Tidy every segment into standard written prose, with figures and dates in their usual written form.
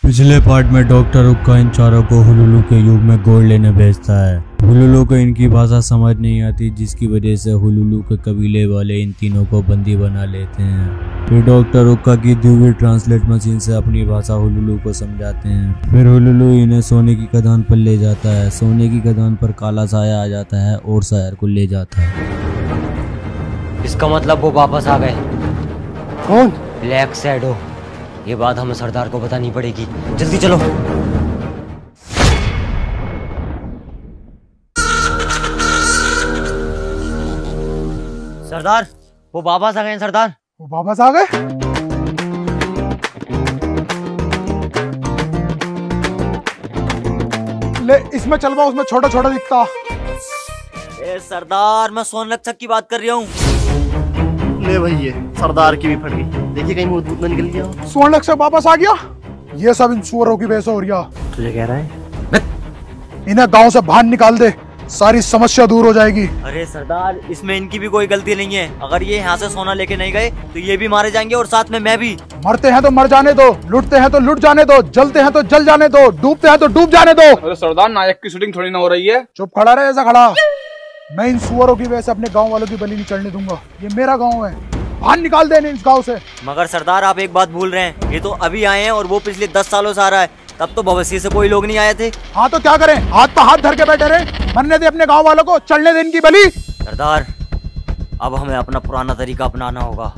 पिछले पार्ट में डॉक्टर उक्का इन चारों को हुलुलु के युग में गोल्ड लेने भेजता है। हुलुलु को इनकी भाषा समझ नहीं आती, जिसकी वजह से हुलुलु के कबीले वाले इन तीनों को बंदी बना लेते हैं। फिर डॉक्टर उक्का की दी हुई ट्रांसलेट मशीन से अपनी भाषा हुलुलु को समझाते हैं। फिर हुलुलु इन्हें सोने की खदान पर ले जाता है। सोने की खदान पर काला साया आ जाता है और शहर को ले जाता है। इसका मतलब वो वापस आ गए। कौन? Black shadow. ये बात हमें सरदार को बतानी पड़ेगी। जल्दी चलो। सरदार, वो वापस आ गए हैं सरदार। वो वापस आ गए? ले इसमें चलवा, उसमें छोटा छोटा दिखता। ए सरदार, मैं सोनरक्षक की बात कर रहा हूँ। ले भाई, ये सरदार की भी फट गई। देखिए कहीं मुंह न निकल गया। स्वर्णलक्षक वापस आ गया। ये सब इन सुअरों की वजह से हो रहा। तुझे कह रहा है इन्हें गांव से बाहर निकाल दे, सारी समस्या दूर हो जाएगी। अरे सरदार, इसमें इनकी भी कोई गलती नहीं है। अगर ये यहाँ से सोना लेके नहीं गए तो ये भी मारे जाएंगे और साथ में मैं भी। मरते हैं तो मर जाने दो, लुटते हैं तो लुट जाने दो, जलते हैं तो जल जाने दो, डूबते हैं तो डूब जाने दो। अरे सरदार, नायक की शूटिंग थोड़ी ना हो रही है। चुप खड़ा रहे, ऐसा खड़ा। मैं इन सुअरों की वजह से अपने गाँव वालों की बलि नहीं चढ़ने दूंगा। ये मेरा गाँव है, बाहर निकाल देने इस गाँव से। मगर सरदार, आप एक बात भूल रहे हैं। ये तो अभी आए हैं और वो पिछले 10 सालों से आ रहा है। तब तो भविष्य से कोई लोग नहीं आए थे। हाँ तो क्या करें, हाथ पे हाथ धर के बैठे रहे? मरने दे अपने गांव वालों को, चढ़ने दे इनकी बलि। सरदार, अब हमें अपना पुराना तरीका अपनाना होगा।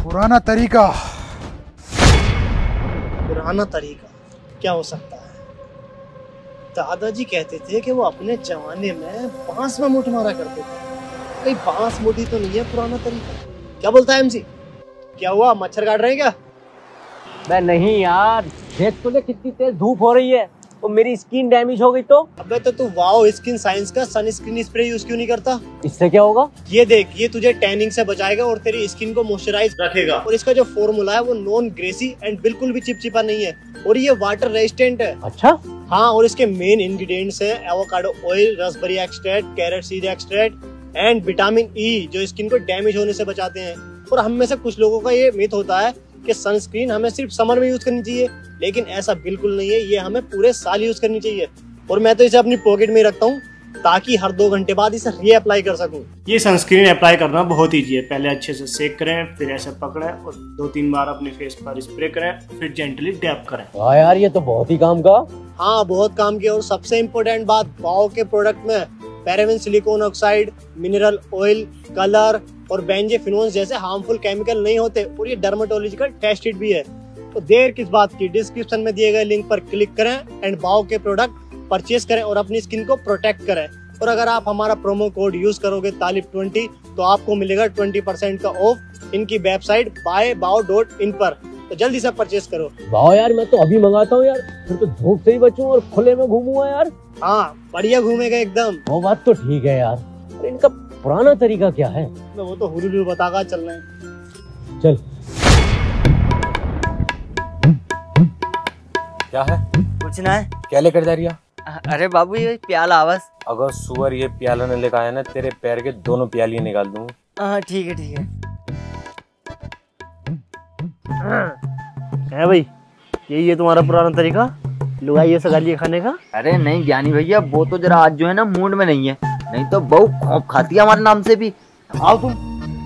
पुराना तरीका? पुराना तरीका क्या हो सकता है? दादाजी कहते थे कि वो अपने जमाने में बांस में मुठ मारा करते थे। कहीं बांस मुठी तो नहीं है पुराना तरीका? क्या बोलता है एमसी? क्या हुआ, मच्छर काट रहे हैं क्या? मैं नहीं यार, देख तो ले कितनी तेज धूप हो रही है और मेरी स्किन डैमेज हो गई तो। अबे तो तू वाओ स्किन साइंस का सनस्क्रीन स्प्रे यूज क्यों नहीं करता? इससे क्या होगा? ये देख, ये तुझे टैनिंग से बचाएगा और तेरी स्किन को मॉइस्चराइज रखेगा। और इसका जो फॉर्मूला है वो नॉन ग्रेसी एंड बिल्कुल भी चिपचिपा नहीं है और ये वाटर रेजिस्टेंट है। अच्छा? हाँ, और इसके मेन इंग्रेडिएंट्स हैं avocado oil, Raspberry extract, carrot seed extract and vitamin E, जो स्किन को डैमेज होने से बचाते हैं। और हम में से कुछ लोगों का ये मिथ होता है कि सनस्क्रीन हमें सिर्फ समर में यूज करनी चाहिए, लेकिन ऐसा बिल्कुल नहीं है। ये हमें पूरे साल यूज करनी चाहिए। और मैं तो इसे अपनी पॉकेट में रखता हूँ ताकि हर 2 घंटे बाद इसे री अप्लाई कर सकूं। ये सनस्क्रीन अप्लाई करना बहुत ईजी है। पहले अच्छे से सेक करें, फिर ऐसे पकड़ें और 2-3 बार अपने फेस पर स्प्रे करें, फिर जेंटली डैप करें। वाह यार, ये तो बहुत ही काम का। हाँ, बहुत काम किया। और सबसे इम्पोर्टेंट बात, वाओ के प्रोडक्ट में paraben, silicon oxide, mineral oil, colour और बेंजेफिनोन जैसे हार्मफुल केमिकल नहीं होते और ये डर्मेटोलॉजिकल टेस्टेड भी है। तो देर किस बात की, डिस्क्रिप्शन में दिए गए लिंक पर क्लिक करें एंड वाओ के प्रोडक्ट परचेज करें और अपनी स्किन को प्रोटेक्ट करें। और अगर आप हमारा प्रोमो कोड यूज करोगे तालिब20, तो आपको मिलेगा 20% का ऑफ इनकी वेबसाइट buybao.in पर। तो जल्दी से परचेज करो। वाह यार, मैं तो अभी मंगाता हूँ यार, फिर तो धूप से ही बचूं और खुले में घूमूंगा यार। हाँ, बढ़िया घूमेगा एकदम। वो बात तो ठीक है यार, पर इनका पुराना तरीका क्या है? वो तो हुलुलु बतागा, चल रहे हैं। चल। क्या है? कुछ ना है। क्या लेकर जा रही है? अरे बाबू, ये प्याला आवाज। अगर सुअर ये प्याला ने लेकर आया ना, तेरे पैर के दोनों प्याली निकाल दूंगा। हाँ ठीक है, ठीक है भाई, ये तुम्हारा पुराना तरीका लुगाई से गालियां खाने का? अरे नहीं ज्ञानी भैया, वो तो जरा आज जो है ना मूड में नहीं है, नहीं तो बहू खौफ खाती है हमारे नाम से भी। आओ तुम।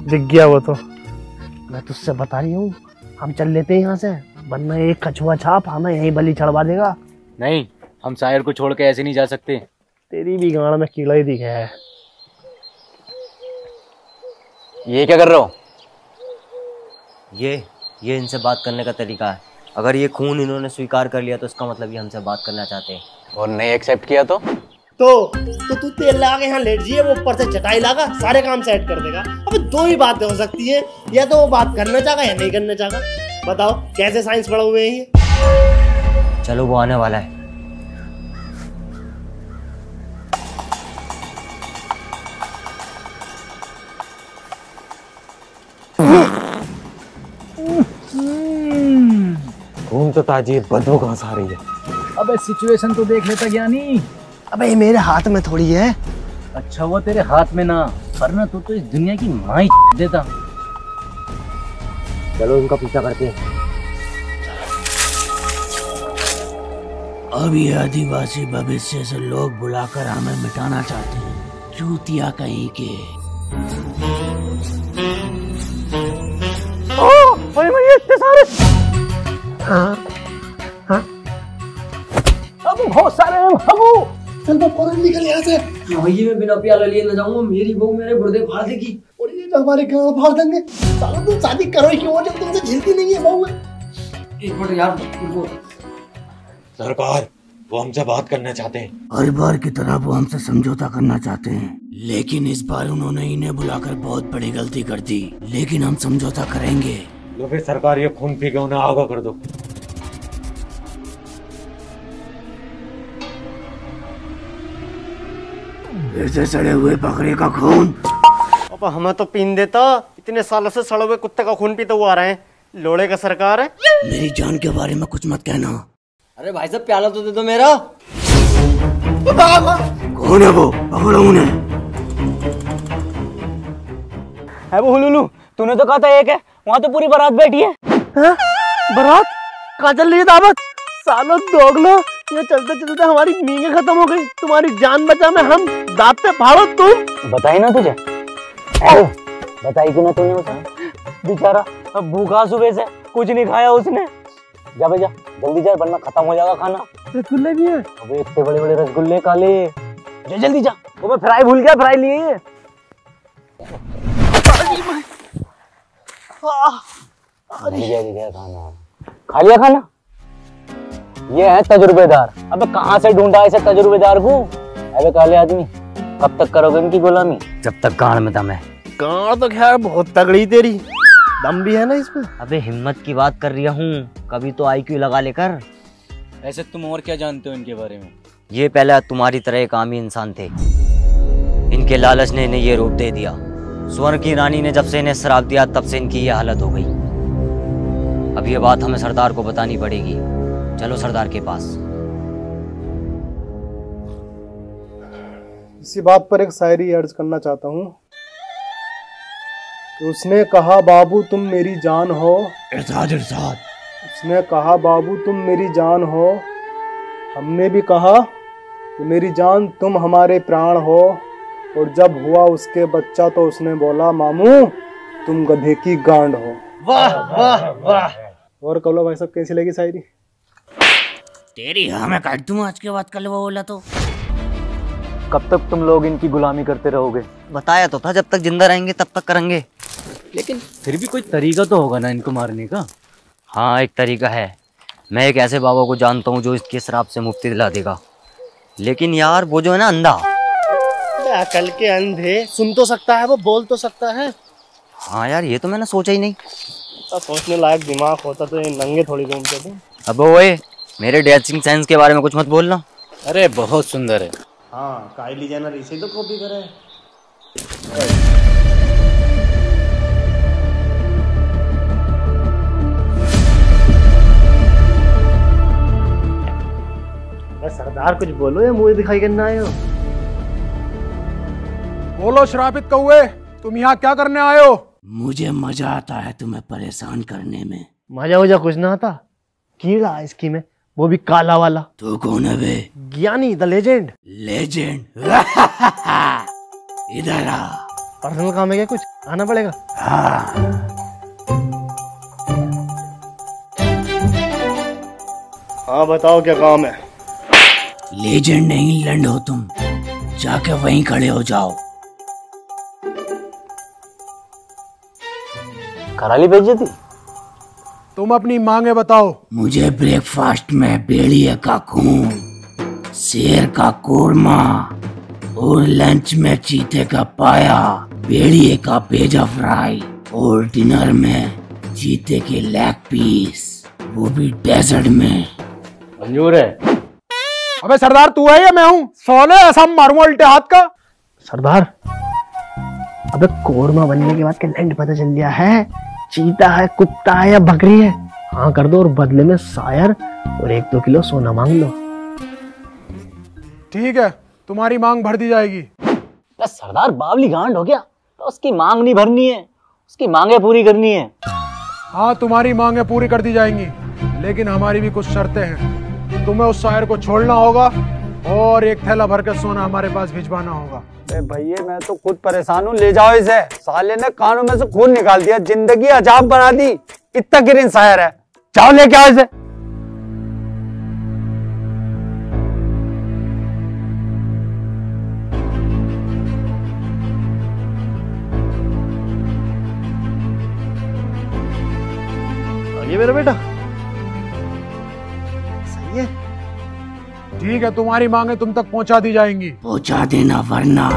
दिख गया वो तो। मैं तुझसे बता रही हूँ, हम चल लेते हैं यहाँ से, वरना एक कछुआ छाप हमें यहीं बलि चढ़वा देगा। नहीं, हम शायर को छोड़ के ऐसे नहीं जा सकते। तेरी भी गाड़ में कीड़ा ही दिखा है। ये क्या कर रहे हो? ये इनसे बात करने का तरीका है। अगर ये खून इन्होंने स्वीकार कर लिया तो इसका मतलब ये हमसे बात करना चाहते हैं। और नहीं एक्सेप्ट किया तो तू तेल लगा के यहाँ लेट जाइए, वो ऊपर से चटाई लगा सारे काम सेट कर देगा। अब 2 ही बातें हो सकती है, या तो वो बात करना चाहेगा या नहीं करना चाहेगा। बताओ कैसे साइंस पढ़े हुए हैं ये? चलो, वो आने वाला है। खून तो ताजी, बदबू कहाँ से आ रही है? अबे सिचुएशन तो देख लेता ज्ञानी। अबे ये मेरे हाथ में थोड़ी है। अच्छा, वो तेरे हाथ में ना, वरना तो इस दुनिया की माँ ही देता। चलो उनका पीछा करते हैं। अब ये आदिवासी भविष्य से लोग बुलाकर हमें मिटाना चाहते हैं, चूतिया कहीं के। इतने सारे अब बहुत सारे हैं बाबू। चल मैं फौरन निकल यहाँ से। वही मैं बिना प्याला लिए न जाऊंगा, मेरी बहू मेरे गुर्दे फाड़ देगी और ये जो हमारे गाँव फाड़ देंगे। साला तुम शादी करो ही क्यों जब तुमसे झेलती नहीं है बहू। एक मिनट यार, सरकार वो हमसे बात करना चाहते हैं। हर बार की तरह वो हमसे समझौता करना चाहते हैं, लेकिन इस बार उन्होंने इन्हें बुलाकर बहुत बड़ी गलती कर दी। लेकिन हम समझौता करेंगे। लो फिर सरकार ये खून पी के उन्हें आगा कर दो। ऐसे सड़े हुए बकरे का खून। अब हमें तो पीन देता, इतने सालों से सड़े हुए कुत्ते का खून पीते हुए आ रहे हैं। लोड़े का सरकार है। मेरी जान के बारे में कुछ मत कहना। अरे भाई साहब प्याला तो दे दो मेरा। कौन है वो? पकड़ो उन्हें। है वो हुलुलू, तूने तो कहा था एक है, वहाँ तो पूरी बारात बैठी है। बारात कहाँ चल रही है? दावत सालों दोगलो, ये चलते चलते हमारी नींगे खत्म हो गई। तुम्हारी जान बचा में हम दांत पे फाड़ो तुम। बताई ना तुझे? बताई क्यों ना तूने उसे? बेचारा अब भूखा सुबह से, कुछ नहीं खाया उसने। जा भैया जल्दी जा, वरना खत्म हो जाएगा खाना। रसगुल्ले भी है? अबे इतने बड़े बड़े रसगुल्ले काले। जा जल्दी जा। वो मैं फ्राई भूल गया, फ्राई लिए। खाना खा लिया खाना? ये है तजुर्बेदार। अबे कहाँ से ढूंढा ऐसे तजुर्बेदार को? अबे काले आदमी, कब तक करोगे इनकी गुलामी? जब तक गांड में दम है। गांड तो खैर बहुत तगड़ी तेरी, दम भी है ना इसमें। अबे हिम्मत की बात कर रहा हूँ, कभी तो IQ लगा लेकर। ऐसे तुम और क्या जानते हो इनके बारे में? ये पहले तुम्हारी तरह एक आमी इंसान थे। इनके लालच ने इन्हें ये रूप दे दिया। स्वर्ण की रानी ने जब से इन्हें श्राप दिया तब से इनकी ये हालत हो गई। अब ये बात हमें सरदार को बतानी पड़ेगी। चलो सरदार के पास। इसी बात पर एक शायरी अर्ज करना चाहता हूँ। उसने कहा बाबू तुम मेरी जान हो। इरशाद इरशाद। उसने कहा बाबू तुम मेरी जान हो। हमने भी कहा कि मेरी जान तुम हमारे प्राण हो। और जब हुआ उसके बच्चा तो उसने बोला मामू तुम गधे की गांड हो। वाह वाह वाह। और कलो भाई साहब कैसी लगी शायरी? तेरी हाँ मैं काट दूँ आज के बाद कल वो बोला तो। कब तक तुम लोग इनकी गुलामी करते रहोगे? बताया तो था, जब तक जिंदा रहेंगे तब तक करेंगे। लेकिन फिर भी कोई तरीका तो होगा ना इनको मारने का? हाँ एक तरीका है। मैं एक ऐसे बाबा को जानता हूँ जो इसके श्राप से मुक्ति दिला देगा। लेकिन यार वो जो है ना अंधा। अकल के अंधे, सुन तो सकता है वो, बोल तो सकता है। हाँ यार ये तो मैंने सोचा ही नहीं। तो सोचने लायक दिमाग होता तो ये नंगे थोड़ी घूमते थे। अब ओए मेरे ड्रेसिंग सेंस के बारे में कुछ मत बोलना। अरे बहुत सुंदर है। हाँ काइली जेनर इसे तो कॉपी करे। सरदार कुछ बोलो या मुझे दिखाई करना आए हो? बोलो श्रापित कौए, तुम यहाँ क्या करने आए हो? मुझे मजा आता है तुम्हें परेशान करने में। मजा वजा कुछ ना आता, कीड़ा है इसकी में, वो भी काला वाला। तू कौन है बे? ज्ञानी द लेजेंड। लेजेंड? इधर आ। पर्सनल काम है क्या कुछ? आना पड़ेगा। हाँ बताओ क्या काम है? लेजेंड नहीं लैंड हो तुम, जाके वहीं खड़े हो जाओ। कराली बेइज्जती। तुम अपनी मांगे बताओ। मुझे ब्रेकफास्ट में भेड़िए का खून, शेर का कोरमा और लंच में चीते का पाया, भेड़िए का पेजा फ्राई और डिनर में चीते के लेग पीस, वो भी डेजर्ट में। मंजूर है। अबे सरदार तू है या मैं हूँ? सोले ऐसा मारूंगा उल्टे हाथ का। सरदार अबे कोरमा बनने के बाद के लैंड पता चल गया है, चीता है, कुत्ता है या बकरी है। हाँ कर दो और बदले में शायर और 1-2 किलो सोना मांग लो। ठीक है तुम्हारी मांग भर दी जाएगी। सरदार बावली गांड हो गया, तो उसकी मांग नहीं भरनी है, उसकी मांगे पूरी करनी है। हाँ तुम्हारी मांगे पूरी कर दी जाएंगी, लेकिन हमारी भी कुछ शर्तें हैं। तुम्हें उस शायर को छोड़ना होगा और एक थैला भरकर सोना हमारे पास भिजवाना होगा। भैया मैं तो खुद परेशान हूँ, ले जाओ इसे। साले ने कानों में से खून निकाल दिया, जिंदगी अजाब बना दी। इतना गिरिन शायर है, जाओ लेके आओ इसे। ये मेरा बेटा सही है। ठीक है, तुम्हारी मांगे तुम तक पहुंचा दी जाएंगी। पहुंचा देना, वरना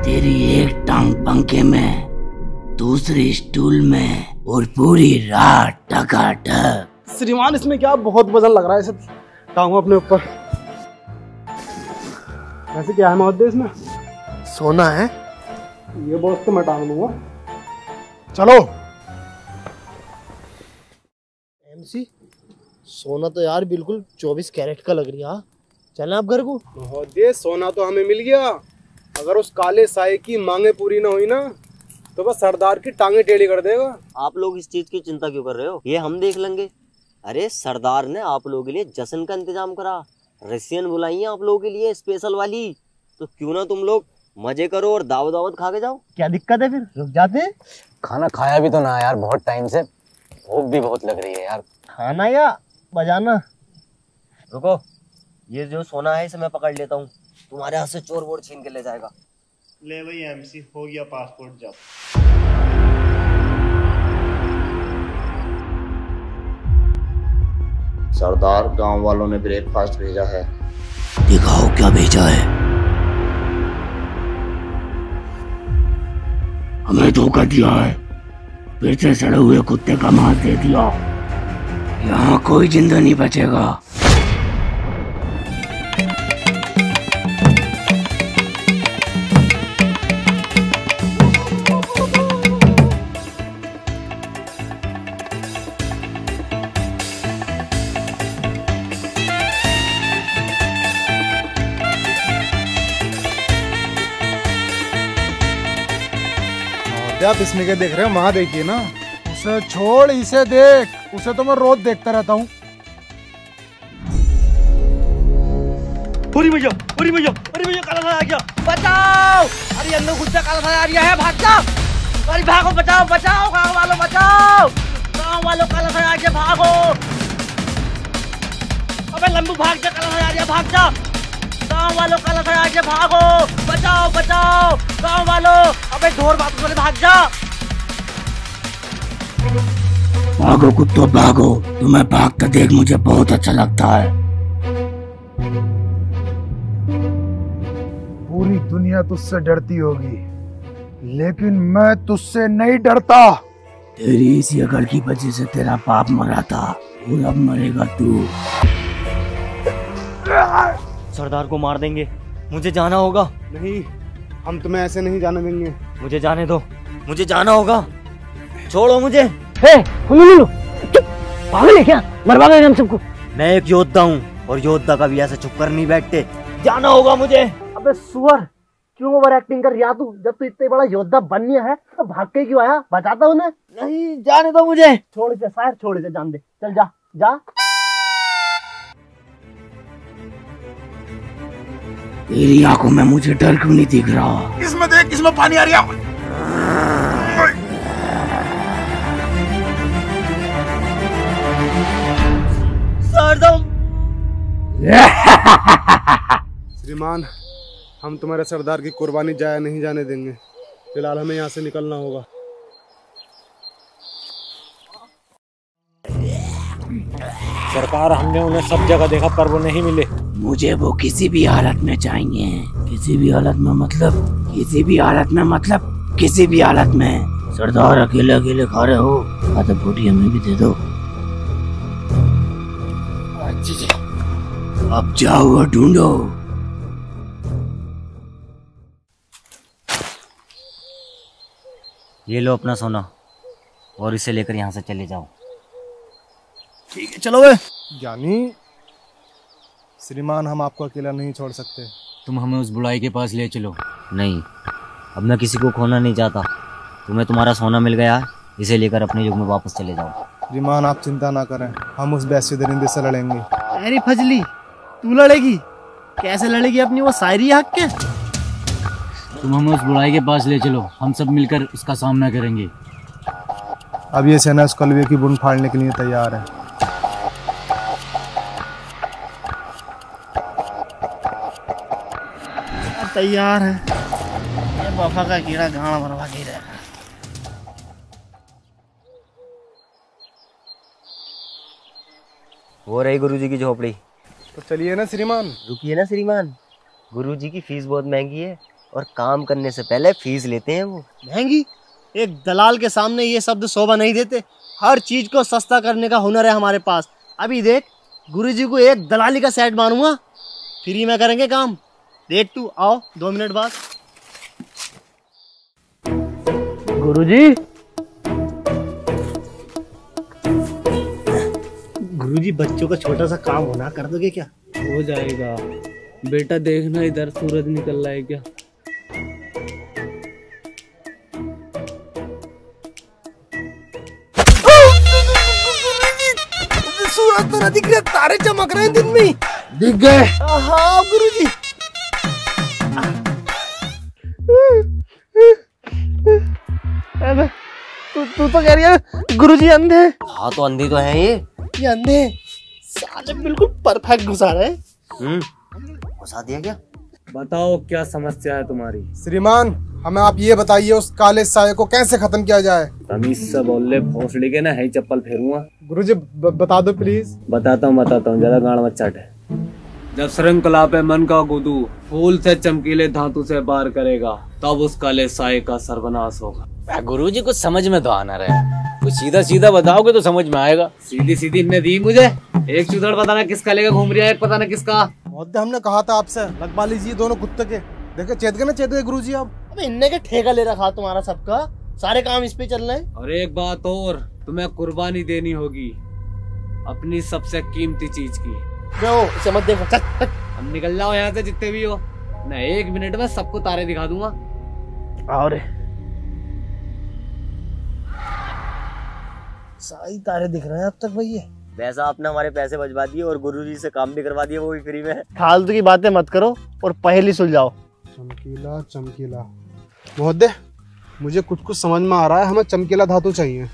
तेरी एक टांग पंखे में, दूसरी स्टूल में और पूरी रात टकाटक। श्रीमान इसमें क्या बहुत वजन लग रहा है, इसे टांगो अपने ऊपर। ऐसे क्या है महोदय इसमें? सोना है। ये बॉक्स तो मैं टांग लूंगा। चलो। एमसी सोना तो यार बिल्कुल 24 कैरेट का लग रही है। चलें आप घर को। महोदय सोना तो हमें मिल गया, अगर उस काले साए की मांगे पूरी ना हुई ना तो बस सरदार की टांगे टेढ़ी कर देगा। आप लोग इस चीज की चिंता क्यों कर रहे हो, ये हम देख लेंगे। अरे सरदार ने आप लोगों के लिए जश्न का इंतजाम करा, रसियन बुलाई है आप लोगों के लिए स्पेशल वाली, तो क्यों ना तुम लोग मजे करो और दावत दावत खा के जाओ। क्या दिक्कत है, फिर रुक जाते। खाना खाया भी तो ना यार, बहुत टाइम से, भूख भी बहुत लग रही है यार। खाना या बजाना? रुको, ये जो सोना है इसे मैं पकड़ लेता हूँ, तुम्हारे हाथ से चोर वोर छीन के ले जाएगा। ले भाई एमसी, हो गया पासपोर्ट जब। सरदार, गांव वालों ने ब्रेकफास्ट भेजा है। दिखाओ क्या भेजा है। हमें धोखा दिया है, फिर से सड़े हुए कुत्ते का मांस दे दिया। यहाँ कोई जिंदा नहीं बचेगा। आप इसमें क्या देख रहे हो, वहां देखिए ना। उसे छोड़, इसे देख, उसे तो मैं रोज देखता रहता हूँ। पूरी भैया काला साया आ गया, बचाओ। अरे अंदर घुस जा, काला साया आ गया है, भाग जा। अरे भागो, बचाओ बचाओ, गाँव वालों बचाओ, गाँव वालों काला साया आ गया, भागो। अबे लंबू भाग जा, काला साया आ गया, भाग जा। गाँव वालों काला साया आ गया, भागो, बचाओ बचाओ, गाँव वालों। अबे ढोर वापस वाले भाग जा। भागो कुत्तों भागो, तुम्हें भागता देख मुझे बहुत अच्छा लगता है। पूरी दुनिया तुझसे डरती होगी, लेकिन मैं तुझसे नहीं डरता। तेरी इसी अकड़ की वजह से तेरा बाप मरा था और अब मरेगा तू। सरदार को मार देंगे, मुझे जाना होगा। नहीं, हम तुम्हें ऐसे नहीं जाने देंगे। मुझे जाने दो, मुझे जाना होगा, छोड़ो मुझे। पागल है क्या, मरवा गए हम सबको। मैं एक योद्धा हूँ और योद्धा कभी ऐसे चुप कर नहीं बैठते, जाना होगा मुझे। अबे सुअर, क्यों ओवर एक्टिंग कर रहा तू? जब तू इतने बड़ा योद्धा बन गया है तो भाग के क्यों आया? बचाता उन्हें। नहीं, जाने दो मुझे। छोड़ दे शायर, छोड़ दे, जान दे, चल जा जा। तेरी आंखों में मुझे डर क्यों नहीं दिख रहा? इसमें देख, इसमें पानी आ रहा है। श्रीमान, हम तुम्हारे सरदार की कुर्बानी जाया नहीं जाने देंगे। फिलहाल हमें यहाँ से निकलना होगा। सरकार, हमने उन्हें सब जगह देखा पर वो नहीं मिले। मुझे वो किसी भी हालत में चाहिए, किसी भी हालत में, मतलब किसी भी हालत में, मतलब किसी भी हालत में। सरदार, अकेले अकेले खा रहे हो, आधा बोटी हमें भी दे दो। अब जाओ और ढूंढो। ये लो अपना सोना और इसे लेकर यहाँ से चले जाओ। ठीक है, चलो वे। ज्ञानी श्रीमान, हम आपको अकेला नहीं छोड़ सकते। तुम हमें उस बुढ़ाई के पास ले चलो। नहीं, अब मैं किसी को खोना नहीं चाहता। तुम्हें तुम्हारा सोना मिल गया है, इसे लेकर अपने युग में वापस चले जाओ। श्रीमान, आप चिंता ना करें, हम उस वैश्य दरिंदे से लड़ेंगे। अरे फजली, तू लड़ेगी? कैसे लड़ेगी अपनी वो शायरी हक के? तुम हमें उस बुढ़ाई के पास ले चलो, हम सब मिलकर उसका सामना करेंगे। अब ये सेना उस कलवे की बुन फाड़ने के लिए तैयार है। तैयार है। ये वफा का कीड़ा गाना भरवा के रहेगा। वो रही गुरुजी की झोपड़ी। तो चलिए ना श्रीमान। रुकिए ना श्रीमान, गुरुजी की फीस बहुत महंगी है और काम करने से पहले फीस लेते हैं वो। महंगी? एक दलाल के सामने ये शब्द शोभा नहीं देते। हर चीज को सस्ता करने का हुनर है हमारे पास। अभी देख, गुरुजी को एक दलाली का सेट मारूंगा, फ्री में करेंगे काम। देख तू, आओ 2 मिनट बाद। गुरुजी, गुरुजी बच्चों का छोटा सा काम होना, कर दोगे क्या? हो जाएगा बेटा, देखना इधर सूरज निकल रहा है क्या? सूरज तो ना दिख रहा, तारे चमक रहे हैं दिन में। दिख गए? हाँ गुरुजी। तू तो कह रही है गुरुजी अंधे? हाँ तो अंधी तो है ये अंधे साले बिल्कुल परफेक्ट घुसा रहे। घुसा दिया क्या? बताओ क्या समस्या है तुम्हारी? श्रीमान, हमें आप ये बताइए उस काले साये को कैसे खत्म किया जाए। तमीज से बोल ले, भोसड़ी के ना है चप्पल फेरूंगा। गुरुजी बता दो प्लीज। बताता हूँ ज्यादा गाड़ मत चाटे। जब श्रृंखला पे मन का गुदू फूल से चमकीले धातु से बार करेगा, तब उस काले साये का सर्वनाश होगा। गुरुजी कुछ समझ में तो आना रहे, कुछ सीधा सीधा बताओगे तो समझ में आएगा। सीधी सीधी इनने दी मुझे, एक चुदड़ पता ना किसका लेकर घूम रहा है, एक पता ना किसका। बहुत हमने कहा था आपसे लगवा लीजिए दोनों कुत्ते के। देखे चेत गए ना, चेत गए गुरुजी। अब अबे इनने के ठेका ले रखा तुम्हारा सबका, सारे काम इस पे चल रहे हैं। और एक बात और, तुम्हें कुर्बानी देनी होगी अपनी सबसे कीमती चीज की। इसे मत देखो, चल। हम निकल जाओ यहाँ से जितने भी हो, मैं 1 मिनट में सबको तारे दिखा दूंगा। और सारी तारे दिख रहे हैं अब तक भैया। वैसा आपने हमारे पैसे बचवा दिए और गुरुजी से काम भी करवा दिया, वो भी फ्री में। फालतू की बातें मत करो और पहेली सुलझाओ। चमकीला चमकीला महोदय, मुझे कुछ समझ में आ रहा है। हमें चमकीला धातु चाहिए।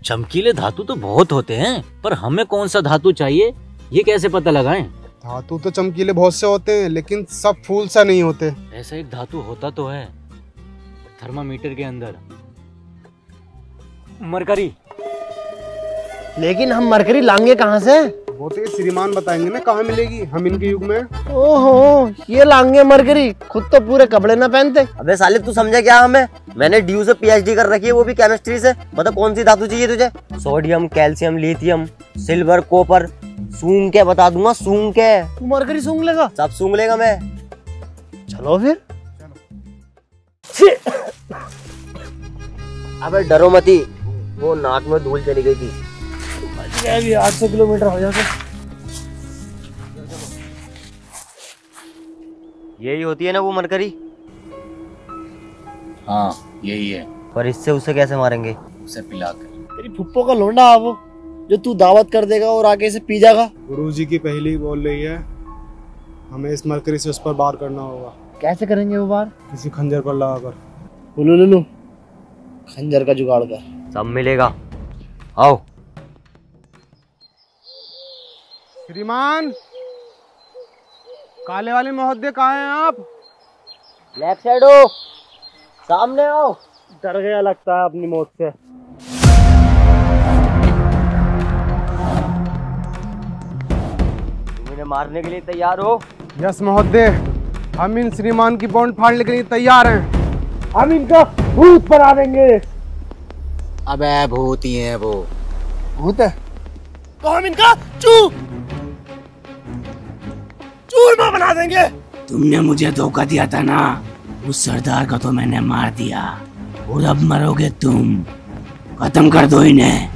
चमकीले धातु तो बहुत होते हैं, पर हमें कौन सा धातु चाहिए ये कैसे पता लगाएं? धातु तो चमकीले बहुत से होते हैं, लेकिन सब फूल सा नहीं होते। ऐसा एक धातु होता तो है थर्मामीटर के अंदर, मरकरी। लेकिन हम मरकरी लाएंगे कहाँ से? वो तो ये श्रीमान बताएंगे ना कहाँ मिलेगी, हम इनके युग में। ओहो, ये लाएंगे मरकरी, खुद तो पूरे कपड़े ना पहनते। अबे साले तू समझा क्या हमें? मैंने ड्यू से पीएचडी कर रखी है, वो भी केमिस्ट्री से। मतलब कौन सी धातु चाहिए तुझे? Sodium, calcium, lithium, silver, copper, सूंघ के बता दूंगा, सूंघ के। तू मरकरी सूंघ लेगा? सब सूंघ लेगा मैं। चलो फिर। अबे डरो मती, वो नाक में धूल चली गई थी। अभी 800 किलोमीटर हो जाता। यही होती है ना वो मरकरी? हाँ यही है। पर इससे उसे कैसे मारेंगे? उसे पिलाकर। तेरी फुप्पो का लोंडा है वो, जो तू दावत कर देगा और आके इसे पी जाएगा। गुरुजी की पहली बोल रही है, हमें इस मरकरी से उस पर बार करना होगा। कैसे करेंगे वो बार? किसी खंजर पर लगाकर। लुलु खंजर का जुगाड़ कर। सब मिलेगा, आओ। श्रीमान, काले वाले महोदय कहाँ हैं आप? लेफ्ट साइड हो, सामने आओ। डर गया लगता है अपनी मौत से। तुम इन्हें मारने के लिए तैयार हो? यस महोदय, हम इन श्रीमान की बॉन्ड फाड़ने के लिए तैयार हैं। हम इनका भूत बना देंगे। अबे भूत ही है वो। भूत है तो हम इनका चूरमा बना देंगे। तुमने मुझे धोखा दिया था ना, उस सरदार को तो मैंने मार दिया और अब मरोगे तुम। खत्म कर दो इन्हें।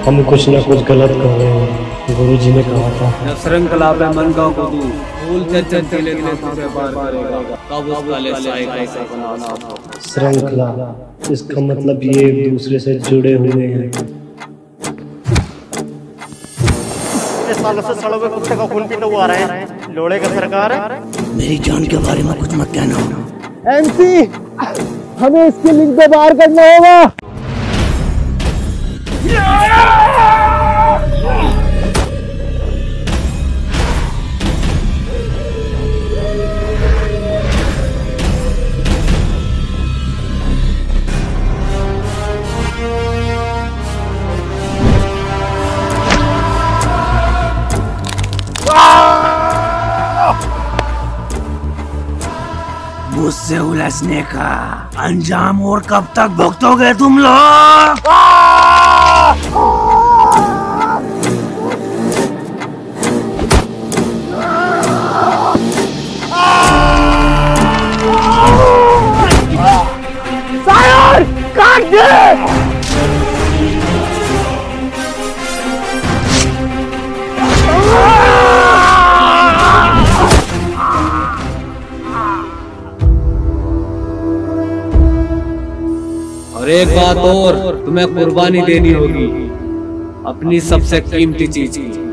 हम कुछ ना कुछ गलत कर रहे हैं। गुरुजी ने कहा था श्रृंखला पे मन का को तू भूलते चलते लेने तुझे पार करेगा कब उस काले साए का सपना। श्रृंखला, इसका मतलब ये एक दूसरे से जुड़े हुए हैं। सालों से सड़ों में कुत्ते का खून पीता हुआ आ रहा है। लोड़े का सरकार है। मेरी जान के बारे में कुछ मत कहना। एमसी, हमें इसकी लिंक पे बाहर करना होगा। मुझसे उलझने का अंजाम और कब तक भुगतोगे तुम लोग? सायर, काट दे। और एक बात और, तुम्हें कुर्बानी देनी होगी अपनी सबसे कीमती चीज की।